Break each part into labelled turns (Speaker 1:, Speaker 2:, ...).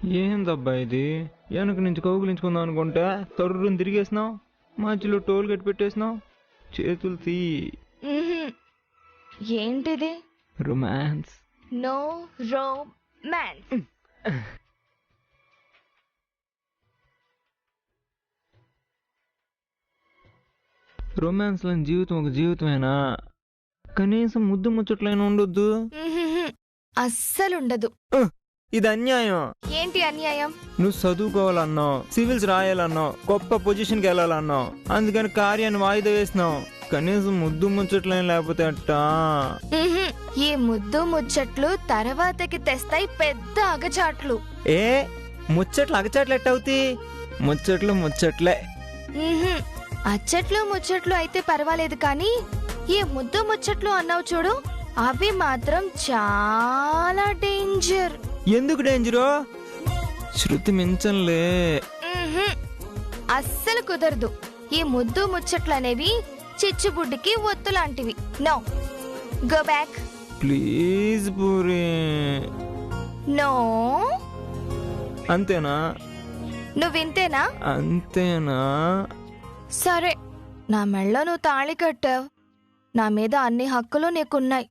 Speaker 1: ఏందబ్బా ఇది? వెనక నుంచి కౌగులించుకుందాం అనుకుంటే తరుణ్ తిరిగేసినావు, మధ్యలో టోల్ గేట్ పెట్టేసినావు. చేతులు తీ.
Speaker 2: ఏంటిది?
Speaker 1: రొమాన్స్.
Speaker 2: No romance.
Speaker 1: రొమాన్స్ లేని జీవితం ఒక జీవితమేనా? కనీసం ముద్దు ముచ్చట్లైనా ఉండొద్దు.
Speaker 2: అస్సలుండదు.
Speaker 1: ఇది అన్యాయం.
Speaker 2: ఏంటి అన్యాయం?
Speaker 1: నువ్వు చదువుకోవాలన్నావు, సివిల్స్ రాయాలన్నావు, గొప్ప పొజిషన్కి వెళ్ళాలన్నావు, అందుకని కార్యాన్ని వాయిదా వేసినావు. కనీసం ముద్దు ముచ్చట్లేం లేకపోతే అట్టా?
Speaker 2: ఈ ముద్దు ముచ్చట్లు తర్వాతకి తెస్తాయి పెద్ద అగచాట్లు.
Speaker 1: ఏ ముచ్చట్లు అగచాట్లు ఎట్టవుతాయి? ముచ్చట్లు ముచ్చట్లే.
Speaker 2: అచ్చట్లు ముచ్చట్లు అయితే పర్వాలేదు, కానీ ఈ ముద్దు ముచ్చట్లు అన్నావు చూడు, అవి మాత్రం చాలా డేంజర్.
Speaker 1: ఎందుకు డేంజరు? శృతి మించంలే.
Speaker 2: అస్సలు కుదరదు. ఈ ముద్దు ముచ్చట్లు అనేవి చిచ్చుబుడ్డికి ఒత్తు లాంటివి. No, go back
Speaker 1: please Puri.
Speaker 2: No.
Speaker 1: అంతేనా?
Speaker 2: నువ్వింతేనా?
Speaker 1: అంతేనా?
Speaker 2: సరే, నా మెళ్ళ నువ్వు తాళి కట్టావు, నా మీద అన్ని హక్కులు నీకున్నాయి.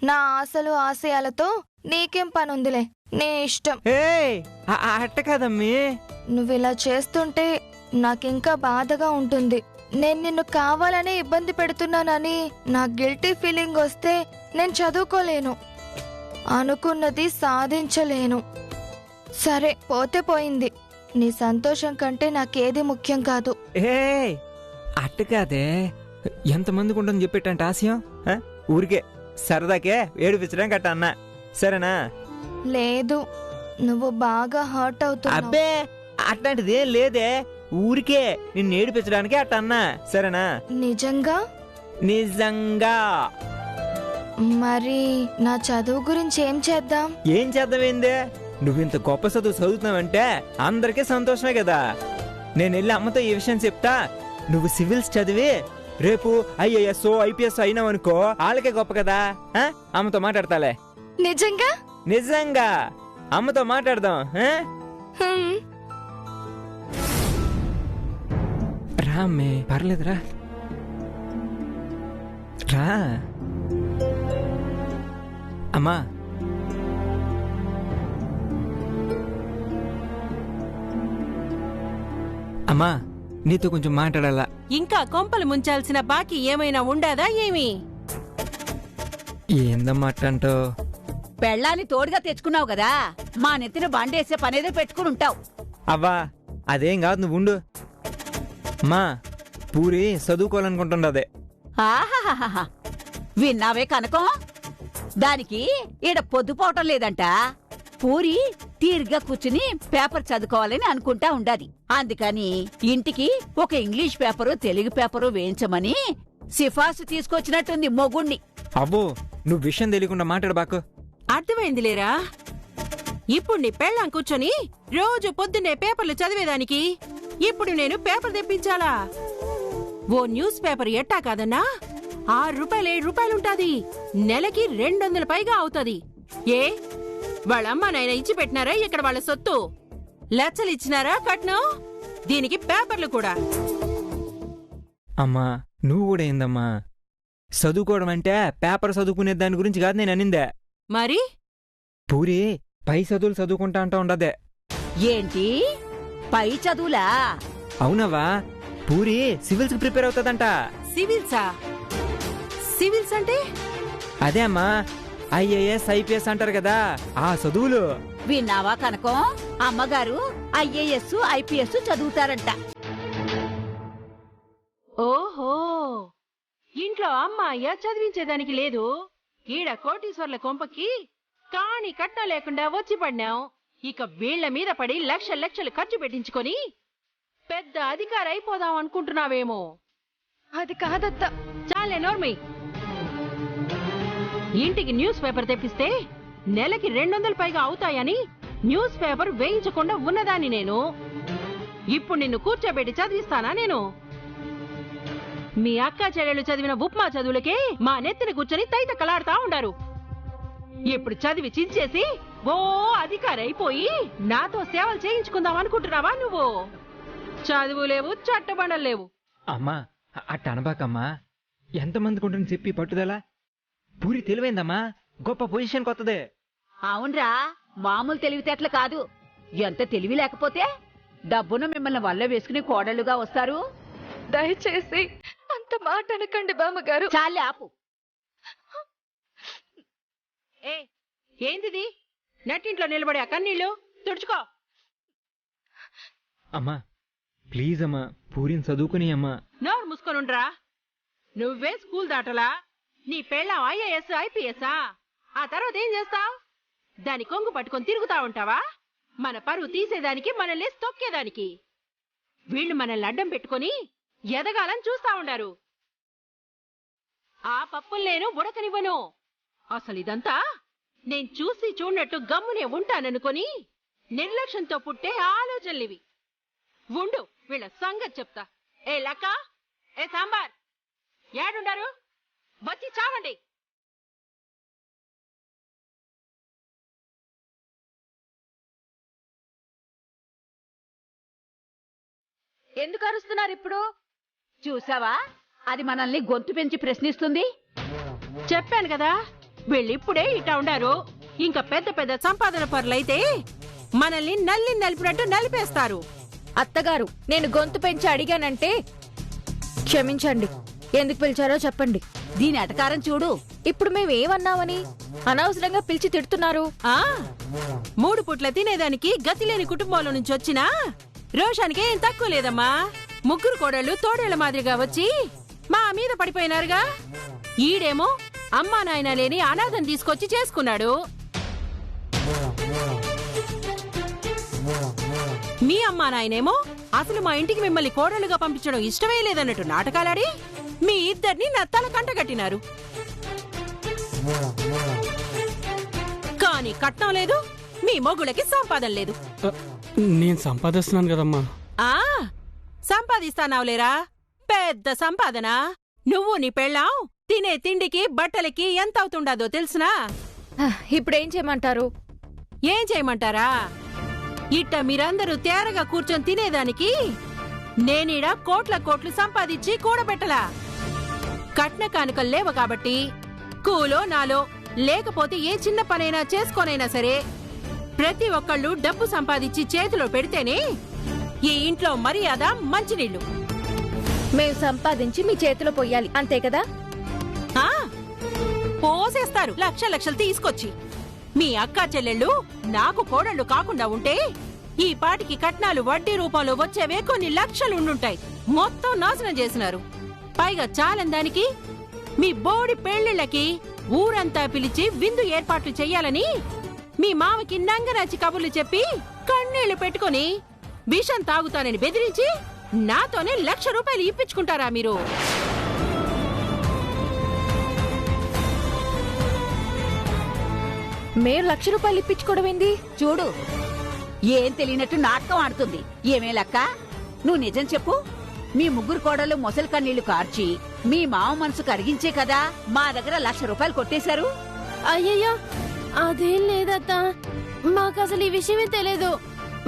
Speaker 2: నా ఆశలు ఆశయాలతో నీకేం పనుందిలే, నీ ఇష్టం.
Speaker 1: అట్ట కాదమ్మీ.
Speaker 2: నువ్విలా చేస్తుంటే నాకింకా బాధగా ఉంటుంది. నేను నిన్ను కావాలనే ఇబ్బంది పెడుతున్నానని నా గిల్టీ ఫీలింగ్ వస్తే నేను చదువుకోలేను, అనుకున్నది సాధించలేను. సరే, పోతే పోయింది. నీ సంతోషం కంటే నాకేది ముఖ్యం కాదు.
Speaker 1: అట్ట కాదే, ఎంతమందికి ఉంటుంది చెప్పేటంటే ఆశయం? ఊరికే సరదాకే ఏడిపించడానికి అట్ట అన్నా, సరేనా?
Speaker 2: లేదు, నువ్వు బాగా హర్ట్ అవుతావు.
Speaker 1: అబ్బే అట్లాంటిది ఏం లేదే, ఊరికే నిన్ను ఏడిపించడానికి అట్ట అన్నా, సరేనా?
Speaker 2: నిజంగా?
Speaker 1: నిజంగా.
Speaker 2: మరి నా చదువు గురించి ఏం చేద్దాం?
Speaker 1: ఏం చేద్దామేందే? నువ్వింత గొప్ప చదువు చదువుతున్నావంటే అందరికీ సంతోషమే కదా. నేను వెళ్ళి అమ్మతో ఈ విషయం చెప్తా. నువ్వు సివిల్స్ చదివి రేపు ఐఏఎస్ ఐపీఎస్ అయినావనుకో, వాళ్ళకే గొప్ప కదా. అమ్మతో మాట్లాడతాలే.
Speaker 2: నిజంగా?
Speaker 1: నిజంగా అమ్మతో మాట్లాడదాం. రామ్మే, పర్లేదురా, రా. అమ్మా, అమ్మా, నీతో కొంచెం మాట్లాడాలా.
Speaker 3: ఇంకా కొంపలు ముంచాల్సిన బాకీ ఏమైనా ఉండదా ఏమి?
Speaker 1: ఏందమ్మా అట్టంటో?
Speaker 4: పెళ్ళాన్ని తోడుగా తెచ్చుకున్నావు కదా, మా నెత్తిన బండేసే పనేదో పెట్టుకుని ఉంటావు.
Speaker 1: అవ్వా, అదేం కాదు, నువ్వు ఉండు. మా పూరి చదువుకోవాలనుకుంటుండదే.
Speaker 4: ఆహాహాహా, విన్నావే కనకం? దానికి ఈడ పొద్దుపోవటం లేదంట. పూరి తీరిగ్గా కూర్చుని పేపర్ చదువుకోవాలని అనుకుంటా ఉండాది. అందుకని ఇంటికి ఒక ఇంగ్లీష్ పేపరు తెలుగు పేపరు వేయించమని సిఫార్సు తీసుకొచ్చినట్టుంది మొగుణ్ణి.
Speaker 1: అబ్బో, నువ్వు విషయం తెలియకుండా మాట్లాడబాకు.
Speaker 3: అర్థమైందిలేరా? ఇప్పుడు నీ పెళ్ళాం కూర్చొని రోజు పొద్దున్నే పేపర్లు చదివేదానికి ఇప్పుడు నేను పేపర్ తెప్పించాలా? ఓ న్యూస్ పేపర్ ఎట్టా కాదన్నా 6 రూపాయలు 7 రూపాయలుంటాది. నెలకి 200 పైగా అవుతుంది. ఏ వాళ్ళమ్మ నాయన ఇచ్చి పెట్టినారా ఇక్కడ వాళ్ళ సొత్తు? లచ్చలు ఇచ్చినారా కట్నం? దీనికి పేపర్లు కూడా.
Speaker 1: అమ్మా, నువ్వు కూడా ఏందమ్మా? చదువుకోవడం అంటే పేపర్ చదువుకునే దాని గురించి కాదు నేను అనిందే.
Speaker 3: మరి
Speaker 1: పూరి పై చదువులు చదువుకుంటా అంటా ఉండదే.
Speaker 4: ఏంటి పై చదువులా?
Speaker 1: అవునవా, పూరి సివిల్స్ కి ప్రిపేర్ అవుతుందంట.
Speaker 3: సివిల్సా? సివిల్స్ అంటే?
Speaker 1: అదే అమ్మా, ఐఏఎస్ ఐపీఎస్ అంటారు కదా, ఆ చదువులు.
Speaker 4: విన్నావా కనకం? అమ్మగారు ఐఏఎస్ ఐపీఎస్ చదువుతారంట.
Speaker 3: ఓహో, ఇంట్లో అమ్మ అయ్య చదివించేదానికి లేదు. ఈడ కోటీశ్వర్ల కొంపకి కాని కట్ట లేకుండా వచ్చి పడినాం. ఇక వీళ్ల మీద పడి లక్షలు ఖర్చు పెట్టించుకొని పెద్ద అధికారి అయిపోదాం అనుకుంటున్నావేమో.
Speaker 2: అది కాదత్తా.
Speaker 3: చాలే నోర్మి. ఇంటికి న్యూస్ పేపర్ తెప్పిస్తే నెలకి 200 పైగా అవుతాయని న్యూస్ పేపర్ వేయించకుండా ఉన్నదాన్ని నేను. ఇప్పుడు నిన్ను కూర్చోబెట్టి చదివిస్తానా నేను? మీ అక్క చెల్లెలు చదివిన ఉప్మా చదువులకే మా నెత్తిని కూర్చొని తైతక్కలాడుతా ఉండారు. ఇప్పుడు చదివి చించేసి ఓ అధికారి అయిపోయి నాతో సేవలు చేయించుకుందాం అనుకుంటున్నావా నువ్వు? చదువు లేవు, చట్టబండలు లేవు.
Speaker 1: అమ్మా అట్ట అనబాకమ్మా. ఎంతమందికి ఉంటుంది చెప్పి పట్టుదల? పూరి తెలివైందమ్మా, గొప్ప పొజిషన్ కొత్తదే.
Speaker 4: అవునరా, మామూలు తెలివితేటలు కాదు. ఎంత తెలివి లేకపోతే డబ్బును మిమ్మల్ని వల్ల వేసుకుని కోడలుగా వస్తారు.
Speaker 2: దయచేసి అంత మాట అనకండి బామ్మగారు.
Speaker 4: చాలే ఆపు.
Speaker 3: ఏ ఏందిది? నట్టింట్లో నిలబడి ఆ కన్నీళ్ళు తుడుచుకో.
Speaker 1: అమ్మా ప్లీజ్ అమ్మా, పూరిని చదువుకుని అమ్మా.
Speaker 3: నోరు మూసుకొనుండ్రా. నువ్వే స్కూల్ దాటలా, నీ పెళ్ళాం IAS IPS ఆ తర్వాత ఏం చేస్తావు? దాని కొంగు పట్టుకొని తిరుగుతా ఉంటావా? మన పరువు తీసేదానికి, మనల్ని తొక్కేదానికి. వీళ్ళు మనల్ని అడ్డం పెట్టుకొని ఎదగాలని చూస్తా ఉండారు. ఆ పప్పులు నేను ఉడకనివ్వను. అసలు ఇదంతా నేను చూసి చూడనట్టు గమ్మునే ఉంటాననుకొని నిర్లక్ష్యంతో పుట్టే ఆలోచనలివి. ఉండు, వీళ్ళ సంగతి చెప్తా. ఏ లక్క, ఏ సాంబార్, ఏడుండారు? వచ్చి చావండి.
Speaker 4: ఎందుకు అరుస్తున్నారు ఇప్పుడు? చూసావా, అది మనల్ని గొంతు పెంచి ప్రశ్నిస్తుంది.
Speaker 3: చెప్పాను కదా, వీళ్ళిప్పుడే ఇట్టా ఉండారు. ఇంకా పెద్ద పెద్ద సంపాదన పరులైతే మనల్ని నలిపినట్టు నలిపేస్తారు.
Speaker 2: అత్తగారు, నేను గొంతు పెంచి అడిగానంటే క్షమించండి. ఎందుకు పిలిచారో చెప్పండి.
Speaker 4: దీని అటకారం చూడు.
Speaker 2: ఇప్పుడు మేమేమన్నామని అనవసరంగా పిలిచి తిడుతున్నారు?
Speaker 3: ఆ 3 పూట్ల తినేదానికి గతి లేని కుటుంబంలో నుంచి వచ్చినా రోషానికి ఏం తక్కువ లేదమ్మా. 3 కోడళ్ళు తోడేళ్ల మాదిరిగా వచ్చి మా మీద పడిపోయినారుగా. ఈడేమో అమ్మా నాయన లేని అనాథం తీసుకొచ్చి చేసుకున్నాడు. మీ అమ్మా నాయనేమో అసలు మా ఇంటికి మిమ్మల్ని కోడలుగా పంపించడం ఇష్టమే లేదన్నట్టు నాటకాలాడి మీ ఇద్దరిని నా తల కంటగట్టినారు. కానీ కట్నం లేదు, మీ మొగుళ్ళకి సంపాదన లేదు.
Speaker 5: నేను సంపాదిస్తున్నాను కదమ్మా.
Speaker 3: ఆ సంపాదిస్తానావులేరా, పెద్ద సంపాదన. నువ్వు నీ పెళ్ళాం తినే తిండికి బట్టలకి ఎంత అవుతుండదో తెలుసునా?
Speaker 2: ఇప్పుడేం చేయమంటారు?
Speaker 3: ఏం చేయమంటారా? ఇట్ట మీరందరూ తేరగా కూర్చొని తినేదానికి నేనీడ కోట్లు సంపాదించి కూడబెట్టలా. కట్న కానుకలు లేవు కాబట్టి కూలో నాలో, లేకపోతే ఏ చిన్న పనైనా చేసుకోనైనా సరే ప్రతి ఒక్కళ్ళు డబ్బు సంపాదించి చేతిలో పెడితేనే ఈ ఇంట్లో మర్యాద, మంచినీళ్లు.
Speaker 2: మేము సంపాదించి మీ చేతిలో పొయ్యాలి, అంతే కదా?
Speaker 3: ఆ పోసేస్తారు లక్షలు తీసుకొచ్చి. మీ అక్కా చెల్లెళ్ళు నాకు కోడళ్ళు కాకుండా ఉంటే ఈ పాటికి కట్నాలు వడ్డీ రూపంలో వచ్చేవే కొన్ని లక్షలు ఉండుంటాయి. మొత్తం నాశనం చేసినారు. పైగా చాలందానికి మీ బోడి పెళ్లిళ్ళకి ఊరంతా పిలిచి విందు ఏర్పాట్లు చెయ్యాలని మీ మామకి నంగరాచి కబుర్లు చెప్పి కన్నీళ్లు పెట్టుకుని విషం తాగుతానని బెదిరించి నాతోనే ₹1,00,000 ఇప్పించుకుంటారా మీరు?
Speaker 2: మీరు ₹1,00,000 ఇప్పించుకోవడం ఏంది?
Speaker 4: చూడు, ఏం తెలియనట్టు నాటకం ఆడుతుంది. ఏమే లక్క, నువ్వు నిజం చెప్పు. మీ 3 కోడలు మొసలి కన్నీళ్లు కార్చి మీ మామ మనసు కరిగించే కదా మా దగ్గర ₹1,00,000 కొట్టేశారు.
Speaker 6: అయ్యయ్యో, అదేం లేదత్తా, మాకు అసలు ఈ విషయమే తెలియదు.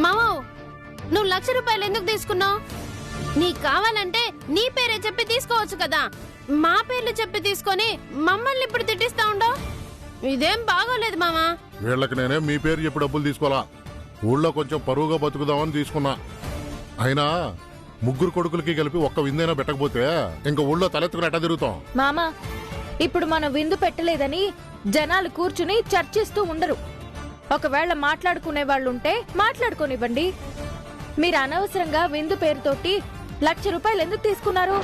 Speaker 6: మామా, నువ్వు ₹1,00,000 ఎందుకు తీసుకున్నావు? నీకు కావాలంటే నీ పేరే చెప్పి తీసుకోవచ్చు కదా. మా పేర్లు చెప్పి తీసుకొని మమ్మల్ని ఇప్పుడు తిట్టిస్తా ఉండవు. ఇదేం బాగోలేదు మామా.
Speaker 7: వీళ్ళకి నేనే మీ పేరు చెప్పి డబ్బులు తీసుకోవాలా? ఊళ్ళో కొంచెం పరువుగా బతుకుదామని తీసుకున్నా. అయినా 3 కొడుకులకి కలిపి ఒక్క విందైనా పెట్టకపోతే ఇంకా ఊళ్ళో తలెత్తుకుని ఎట్టా తిరుగుతాం?
Speaker 2: మామా, ఇప్పుడు మనం విందు పెట్టలేదని జనాలు కూర్చుని చర్చిస్తూ ఉండరు. ఒకవేళ మాట్లాడుకునే వాళ్ళుంటే మాట్లాడుకోనివ్వండి. మీరు అనవసరంగా విందు పేరుతోటి ₹1,00,000 ఎందుకు తీసుకున్నారు?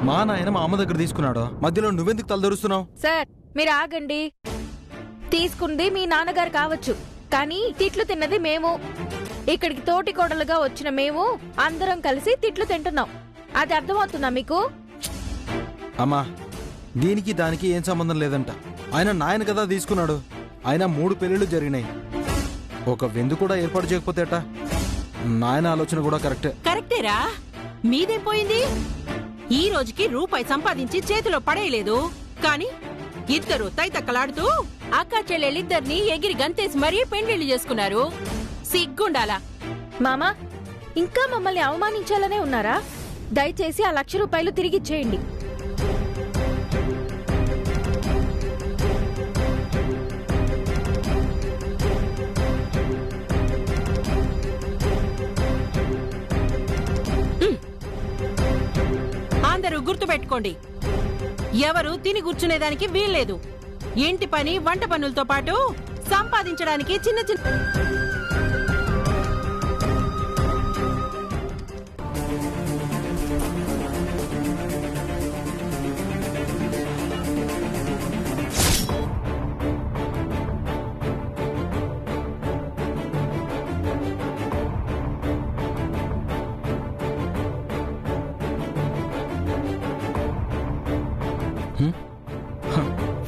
Speaker 8: మా నాయన మా అమ్మ దగ్గర తీసుకున్నాడు, మధ్యలో నువ్వెందుకు తలదొరుస్తున్నావు?
Speaker 2: సార్, మీరు ఆగండి. తీసుకుంది మీ నాన్నగారు కావచ్చు, కానీ తిట్లు తిన్నది మేము. ఇక్కడికి తోటి కోడలుగా వచ్చిన మేము అందరం కలిసి తిట్లు తింటున్నాం. అది అర్థమవుతుందా మీకు?
Speaker 8: అమ్మా, దీనికి దానికి ఏం సంబంధం లేదంట. ఆయన నాయన కదా తీసుకున్నాడు. ఆయన 3 పెళ్లిళ్ళు జరిగినాయి. ఒక విందు కూడా ఏర్పాటు చేయకపోతే అట. నాయన ఆలోచన కూడా
Speaker 3: కరెక్టేరా. మీదేం పోయింది? ఈ రోజుకి రూపాయి సంపాదించి చేతిలో పడేయలేదు, కానీ ఇద్దరు తైతక్కలాడుతూ అక్క చెల్లెళ్ళిద్దరిని ఎగిరి గంతేసి మరీ పెండ్లిళ్ళు చేసుకున్నారు. సిగ్గుండాలా?
Speaker 6: మామా, ఇంకా మమ్మల్ని అవమానించాలనే ఉన్నారా? దయచేసి ఆ 1,00,000 రూపాయలు తిరిగిచ్చేయండి.
Speaker 3: అందరూ గుర్తు పెట్టుకోండి, ఎవరు తిని కూర్చునేదానికి వీల్లేదు. ఇంటి పని, వంట పనులతో పాటు సంపాదించడానికి చిన్న చిన్న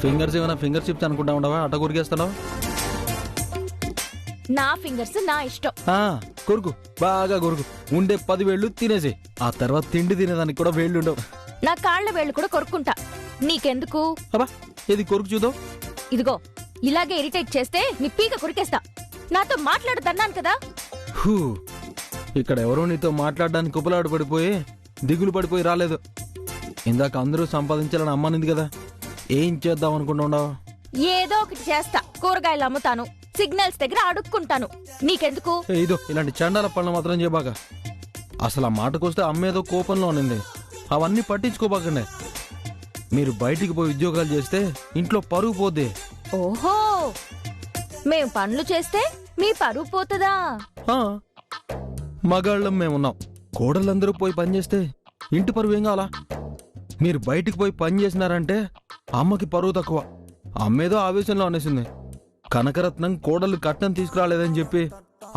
Speaker 8: ఫింగర్స్ ఏమైనా ఫింగర్ చిప్స్ అనుకుంటా ఉండవా? అట్ట కొరికేస్తున్నావు.
Speaker 6: నా ఫింగర్స్ నా ఇష్టం.
Speaker 8: కొరుకు, బాగా కొరుకు. ఉండే 10 వేళ్ళు తినేసి ఆ తర్వాత తిండి తినేదానికి కూడా వేళ్ళు ఉండవు.
Speaker 6: నా కాళ్ల వేళ్ళు కూడా కొరుక్కుంటా. నీకెందుకు?
Speaker 8: అబ్బా, ఇది కొరుకు చూద్దాం.
Speaker 6: ఇదిగో, ఇలాగే ఇరిటేట్ చేస్తే నీ పీక కొరికేస్తా. నాతో మాట్లాడుతున్నాను కదా.
Speaker 8: హూ, ఇక్కడ ఎవరో నీతో మాట్లాడడానికి కుపలాడు పడిపోయి దిగులు పడిపోయి రాలేదు. ఇందాక అందరూ సంపాదించాలని అమ్మనింది కదా, ఏం చేద్దాం అనుకుంటున్నావు?
Speaker 6: ఏదో ఒకటి చేస్తా. కూరగాయలు అమ్ముతాను, సిగ్నల్స్ దగ్గర అడుక్కుంటాను. నీకెందుకు?
Speaker 8: ఇదో ఇలాంటి చండాల పనులు మాత్రం చేయబాక. అసలు ఆ మాటకొస్తే అమ్మేదో కోపంలో ఉన్నింది. అవన్నీ పట్టించుకోబాకండి. మీరు బయటికి పోయి ఉద్యోగాలు చేస్తే ఇంట్లో పరుగు పోద్ది.
Speaker 6: ఓహో, మేం పనులు చేస్తే మీ పరువు పోతుందా?
Speaker 8: మగాళ్ళం మేమున్నాం. కోడళ్ళందరూ పోయి పని చేస్తే ఇంటి పరువు ఏం కావాలా? మీరు బయటికి పోయి పని చేసినారంటే అమ్మకి పరువు తక్కువ. అమ్మేదో ఆవేశంలో అనేసింది. కనకరత్నం కోడలు కట్నం తీసుకురాలేదని చెప్పి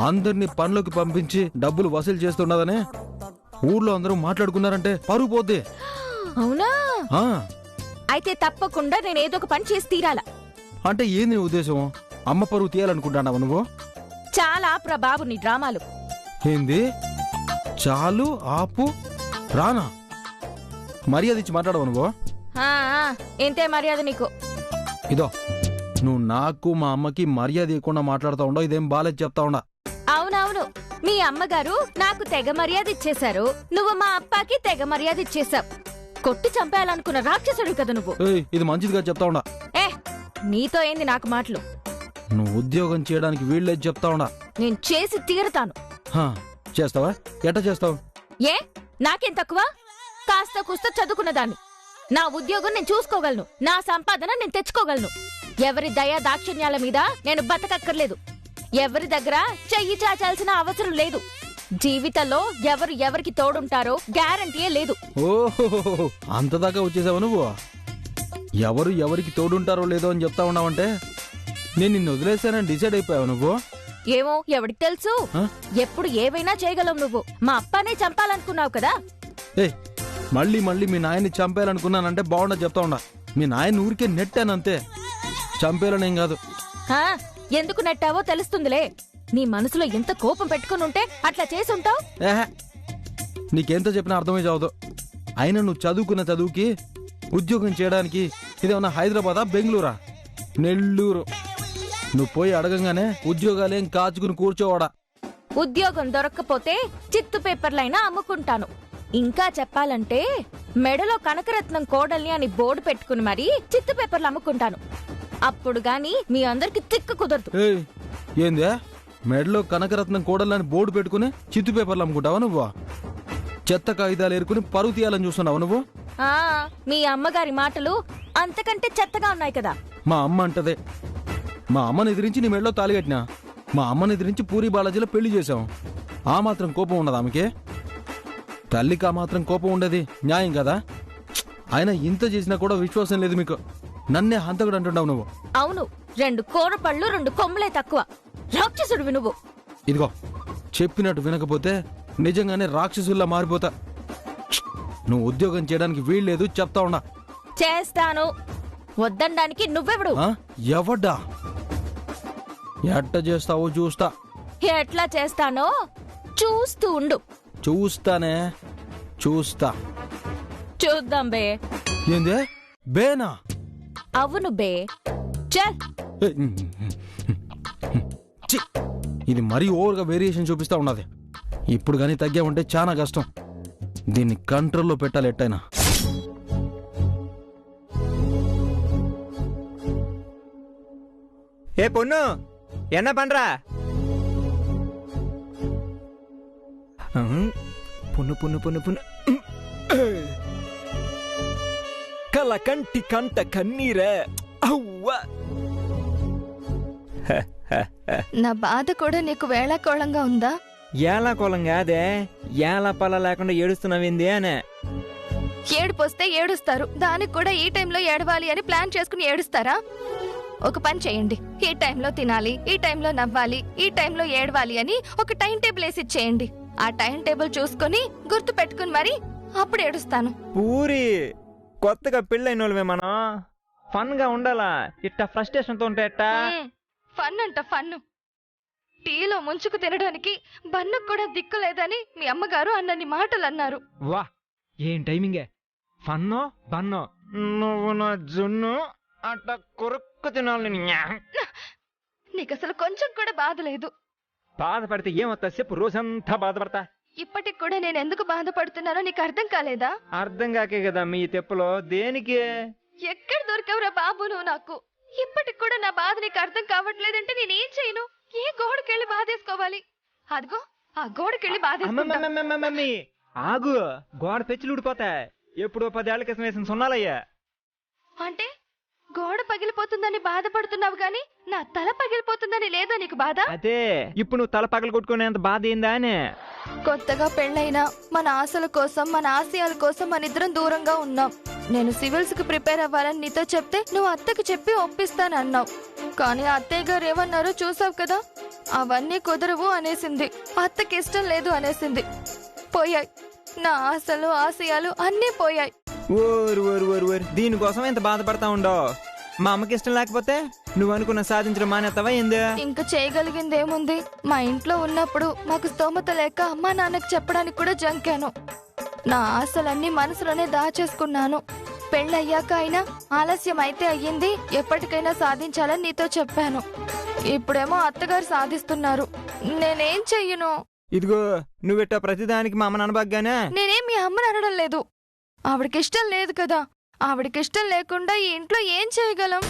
Speaker 8: అందరినీ పనులకు పంపించి డబ్బులు వసూలు చేస్తున్నదనే ఊర్లో అందరూ మాట్లాడుకున్నారంటే పరువు పోద్ది.
Speaker 6: అవునా? అయితే తప్పకుండా నేను ఏదో ఒక పని చేసి తీరాల.
Speaker 8: అంటే ఏంది నీ ఉద్దేశం? అమ్మ పరువు తీయాలనుకుంటానావా నువ్వు?
Speaker 6: చాలా ప్రభావు నీ డ్రామాలు.
Speaker 8: ఏంది? చాలు, ఆపు, రానా? మర్యాద ఇచ్చి మాట్లాడవు నువ్వు?
Speaker 6: ఎంతే మర్యాద నీకు?
Speaker 8: ఇదో, నువ్వు నాకు మా అమ్మకి మర్యాద ఇవ్వకుండా మాట్లాడుతూ ఉండవు. ఇదేం బాలేదు చెప్తా ఉండా.
Speaker 6: అవునవును, మీ అమ్మగారు నాకు తెగ మర్యాద ఇచ్చేశారు, నువ్వు మా అప్పకి తెగ మర్యాద ఇచ్చేశావు. కొట్టి చంపేయాలనుకున్న రాక్షసుడు కదా నువ్వు.
Speaker 8: ఇది మంచిదిగా చెప్తా ఉండా.
Speaker 6: నీతో ఏంది నాకు మాటలు?
Speaker 8: నువ్వు ఉద్యోగం చేయడానికి వీళ్ళేది చెప్తా ఉండా.
Speaker 6: నేను చేసి తీరుతాను.
Speaker 8: చేస్తావా? ఎట్ట చేస్తావు?
Speaker 6: ఏ నాకేం తక్కువ? కాస్త కూస్త చదువుకున్నదాన్ని. నా ఉద్యోగం నేను చూసుకోగలను, నా సంపాదన నేను తెచ్చుకోగలను. ఎవరి దయా దాక్షిణ్యాల మీద నేను బతకక్కర్లేదు. ఎవరి దగ్గర చెయ్యి చాచాల్సిన అవసరం లేదు. జీవితంలో ఎవరు ఎవరికి తోడుంటారో గ్యారంటీయే లేదు.
Speaker 8: ఓహో, అంతదాకా వచ్చేసావా నువ్వు? ఎవరు ఎవరికి తోడుంటారో లేదో అని చెప్తా ఉన్నావంటే నేను నిన్ను వదిలేసానని డిసైడ్ అయిపోయావు నువ్వు?
Speaker 6: ఏమో, ఎవరికి తెలుసు? ఎప్పుడు ఏవైనా చేయగలవు నువ్వు. మా అప్పనే చంపాలనుకున్నావు కదా.
Speaker 8: మళ్ళీ మళ్ళీ మీ నాయన్ని చంపేయాలనుకున్నానంటే బాగుండదు చెప్తా ఉన్నా. మీ నాయన్ని ఊరికే నెట్టానంతే, చంపేయాలనేం కాదు.
Speaker 6: ఎందుకు నెట్టావో తెలుస్తుందిలే. నీ మనసులో ఎంత కోపం పెట్టుకుని ఉంటే అట్లా చేసుంటావు.
Speaker 8: నీకెంత చెప్పినా అర్థమే చావదు. అయినా నువ్వు చదువుకున్న చదువుకి ఉద్యోగం చేయడానికి ఇదేమన్నా హైదరాబాదా, బెంగళూరా, నెల్లూరు? నువ్వు పోయి అడగంగానే ఉద్యోగాలేం కాచుకుని కూర్చోవాడా?
Speaker 6: ఉద్యోగం దొరక్కపోతే చిత్తు పేపర్లైనా అమ్ముకుంటాను. ఇంకా చెప్పాలంటే మెడలో కనకరత్నం కోడల్ని అని బోర్డు పెట్టుకుని మరీ చిత్తు పేపర్లు అమ్ముకుంటాను. అప్పుడు గాని మీ అందరికి తిక్కు కుదరదు.
Speaker 8: ఏందే, మెడలో కనకరత్నం కోడల్ని బోర్డు పెట్టుకుని చిత్తు పేపర్లు అమ్ముకుంటావా నువ్వు? చెత్త కాగితాలు ఏరుకుని పరువు తీయాలని చూస్తున్నావా నువ్వు?
Speaker 6: మీ అమ్మగారి మాటలు అంతకంటే చెత్తగా ఉన్నాయి కదా.
Speaker 8: మా అమ్మ అంటదే. మా అమ్మని ఎదిరించి నీ మెడలో తాలిగట్టినా, మా అమ్మని ఎదిరించి పూరి బాలాజీలో పెళ్లి చేశాం. ఆ మాత్రం కోపం ఉండదు ఆమెకి? తల్లికి ఆ మాత్రం కోపం ఉండేది న్యాయం కదా? ఆయన ఇంత చేసినా కూడా విశ్వాసం లేదు మీకు. నన్నే హంతకుడు అంటున్నావు నువ్వు.
Speaker 6: అవును, 2 కూరపళ్ళు 2 కొమ్ములే తక్కువ. రాక్షసుడివి నువ్వు.
Speaker 8: ఇదిగో, చెప్పినట్టు వినకపోతే నిజంగానే రాక్షసుల్లా మారిపోతా. నువ్వు ఉద్యోగం చేయడానికి వీల్లేదు చెప్తా ఉన్నా.
Speaker 6: చేస్తాను. వద్దనడానికి నువ్వెవడు?
Speaker 8: ఎవడ్డా? ఎట్ట చేస్తావో చూస్తా.
Speaker 6: ఎట్లా చేస్తానో చూస్తూ ఉండు.
Speaker 8: చూస్తానే, చూస్తా.
Speaker 6: చూద్దాం బే.
Speaker 8: ఏందే బేనా?
Speaker 6: అవును బే. చల్
Speaker 8: ఛీ! ఇది మరీ ఓవర్గా వేరియేషన్ చూపిస్తా ఉన్నది. ఇప్పుడు కానీ తగ్గా ఉంటే చాలా కష్టం. దీన్ని కంట్రోల్లో పెట్టాలి ఎట్టయినా.
Speaker 1: ఏ పొన్ను ఎన్న పండ్రా పున్ను పున్ను పున్ను పున్ను కల కంటి కంట కన్నీరే అవ్వ.
Speaker 2: నా బాధ కూడా నీకు వేళాకోళంగా ఉందా?
Speaker 1: ఏలాకోలం కాదే, ఏలా పల లేకుండా ఏడుస్తున్నావింది అనే.
Speaker 2: ఏడుపొస్తే ఏడుస్తారు, దానికి కూడా ఈ టైంలో ఏడవాలి అని ప్లాన్ చేసుకుని ఏడుస్తారా? ఒక పని చేయండి, ఈ టైంలో తినాలి, ఈ టైంలో నవ్వాలి, ఈ టైంలో ఏడవాలి అని ఒక టైం టేబుల్ వేసి ఇచ్చేయండి. ఆ టైం టేబుల్ చూసుకొని గుర్తు పెట్టుకుని మరి అప్పుడు ఏడుస్తాను.
Speaker 1: పూరి కొత్తగా పెళ్ళైన వాళ్ళమే మనం, ఫన్ గా ఉండాలా. ఇట్ట ఫ్రస్ట్రేషన్ తో ఉంటే ఎట్టా?
Speaker 2: ఫన్ అంట ఫన్ను. టీలో ముంచుకు తినడానికి బన్నుకు కూడా దిక్కు లేదని మీ అమ్మగారు అన్నన్ని మాటలు అన్నారు.
Speaker 1: వా ఏం టైమింగే! ఫన్నో బన్నో, నువ్వు నా జున్ను అట్ట కొరుక్కు తినాలి.
Speaker 2: నీకు అసలు కొంచెం కూడా బాధ లేదు.
Speaker 1: బాధపడితే ఏమవుతా చెప్పు, రోజంతా బాధపడతా.
Speaker 2: ఇప్పటికి కూడా నేను ఎందుకు బాధపడుతున్నానో నీకు అర్థం కాలేదా?
Speaker 1: అర్థం కాకే కదా మీ తెప్పలో. దేనికి?
Speaker 2: ఎక్కడ దొరికావురా బాబు నువ్వు నాకు? ఇప్పటికి కూడా నా బాధ నీకు అర్థం కావట్లేదంటే నేనేం చేయను? ఏ గోడకెళ్ళి బాధేసుకోవాలి? అదిగో ఆ గోడకెళ్ళి బాధేసుకుంటా.
Speaker 1: మమ్మీ ఆగు, గోడ పెచ్చులు ఊడిపోతాయి. ఎప్పుడో 10 ఏళ్ల క్రితం వేసిన సున్నాలయ్యా.
Speaker 2: అంటే గోడ పగిలిపోతుందని బాధపడుతున్నావు గాని నా తల పగిలిపోతుందని లేదా నీకు బాధ?
Speaker 1: అదే ఇప్పుడు నువ్వు తల పగలు కొట్టుకునేంత బాధ ఏందా అని.
Speaker 2: కొత్తగా పెళ్ళైనా మన ఆశల కోసం, మన ఆశయాల కోసం మన ఇద్దరం దూరంగా ఉన్నాం. నేను సివిల్స్ కి ప్రిపేర్ అవ్వాలని నీతో చెప్తే నువ్వు అత్తకి చెప్పి ఒప్పిస్తానన్నావు. కానీ అత్తయ్య గారు ఏమన్నారో చూసావు కదా. అవన్నీ కుదరవు అనేసింది, అత్తకి ఇష్టం లేదు అనేసింది. పోయాయి నా ఆశలు, ఆశయాలు అన్నీ పోయాయి.
Speaker 1: ఓరు ఓరు ఓరు ఓరు దీనికోసం ఎంత బాధపడతా ఉండవు. మా అమ్మకి ఇష్టం లేకపోతే నువ్వు అనుకున్న సాధించడం మానేస్తావా ఏంది?
Speaker 2: ఇంకా చేయగలిగిందేముంది? మా ఇంట్లో ఉన్నప్పుడు మాకు స్తోమత లేక అమ్మా నాన్నకి చెప్పడానికి కూడా జంకాను. నా ఆశలన్నీ మనసులోనే దాచేసుకున్నాను. పెళ్ళయ్యాక అయినా ఆలస్యం అయితే అయ్యింది, ఎప్పటికైనా సాధించాలని నీతో చెప్పాను. ఇప్పుడేమో అత్తగారు సాధిస్తున్నారు. నేనేం చెయ్యను?
Speaker 1: ఇదిగో నువ్వెట్టా ప్రతిదానికి మా అమ్మ అనబాగానే.
Speaker 2: నేనేం మీ అమ్మని అనడం లేదు. ఆవిడకిష్టం లేదు కదా. ఆవిడకిష్టం లేకుండా ఈ ఇంట్లో ఏం చేయగలం?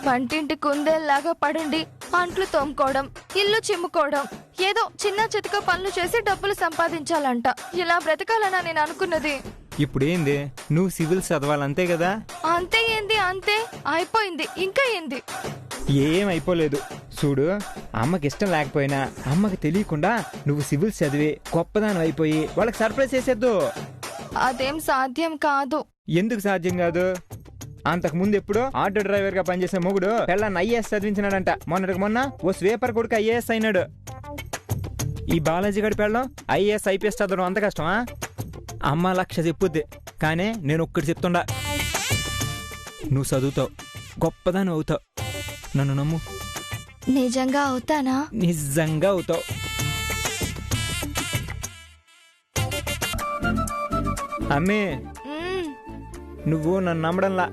Speaker 2: వంటింటి కుందేల్లాగా పడుండి అంట్లు తోముకోవడం, ఇల్లు చిమ్ముకోవడం, ఏదో చిన్న చితక పనులు చేసి డబ్బులు సంపాదించాలంట. ఇలా బ్రతకాలనా నేను అనుకున్నది?
Speaker 1: ఇప్పుడు ఏంది, నువ్వు సివిల్స్ చదవాలంతే కదా?
Speaker 2: అంతే ఏంది? అంతే అయిపోయింది. ఇంకా ఏంది?
Speaker 1: ఏం అయిపోలేదు. చూడు, అమ్మకి ఇష్టం లేకపోయినా అమ్మకి తెలియకుండా నువ్వు సివిల్స్ చదివి గొప్పదానం అయిపోయి వాళ్ళకి సర్ప్రైజ్ చేసేద్దు.
Speaker 2: అదేం సాధ్యం కాదు.
Speaker 1: ఎందుకు సాధ్యం కాదు? అంతకు ముందు ఎప్పుడు ఆటో డ్రైవర్ గా పనిచేసే మొగుడు పెళ్ళాన్ని ఐఏఎస్ చదివించినాడంట. మొన్న ఓ స్వీపర్ కొడుకు ఐఏఎస్ అయినాడు. ఈ బాలాజీ గడి పెళ్ళం ఐఏఎస్ ఐపీఎస్ చదవడం అంత కష్టమా? అమ్మ లక్ష చెప్పుద్ది, కానీ నేను ఒక్కటి చెప్తుండా, నువ్వు చదువుతావు, గొప్పదాని అవుతావు. నన్ను నమ్ము.
Speaker 2: నిజంగా అవుతానా?
Speaker 1: నిజంగా అవుతావు. అమ్మే, నువ్వు నన్ను నమ్మడంలా.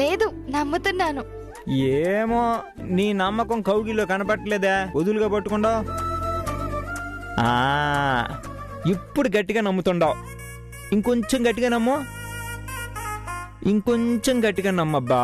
Speaker 2: లేదు, నమ్ముతున్నాను.
Speaker 1: ఏమో నీ నమ్మకం కౌగిలో కనపట్లేదా? వదులుగా పట్టుకుండావు. ఇప్పుడు గట్టిగా నమ్ముతుండావు. ఇంకొంచెం గట్టిగా నమ్ము, ఇంకొంచెం గట్టిగా నమ్మబ్బా.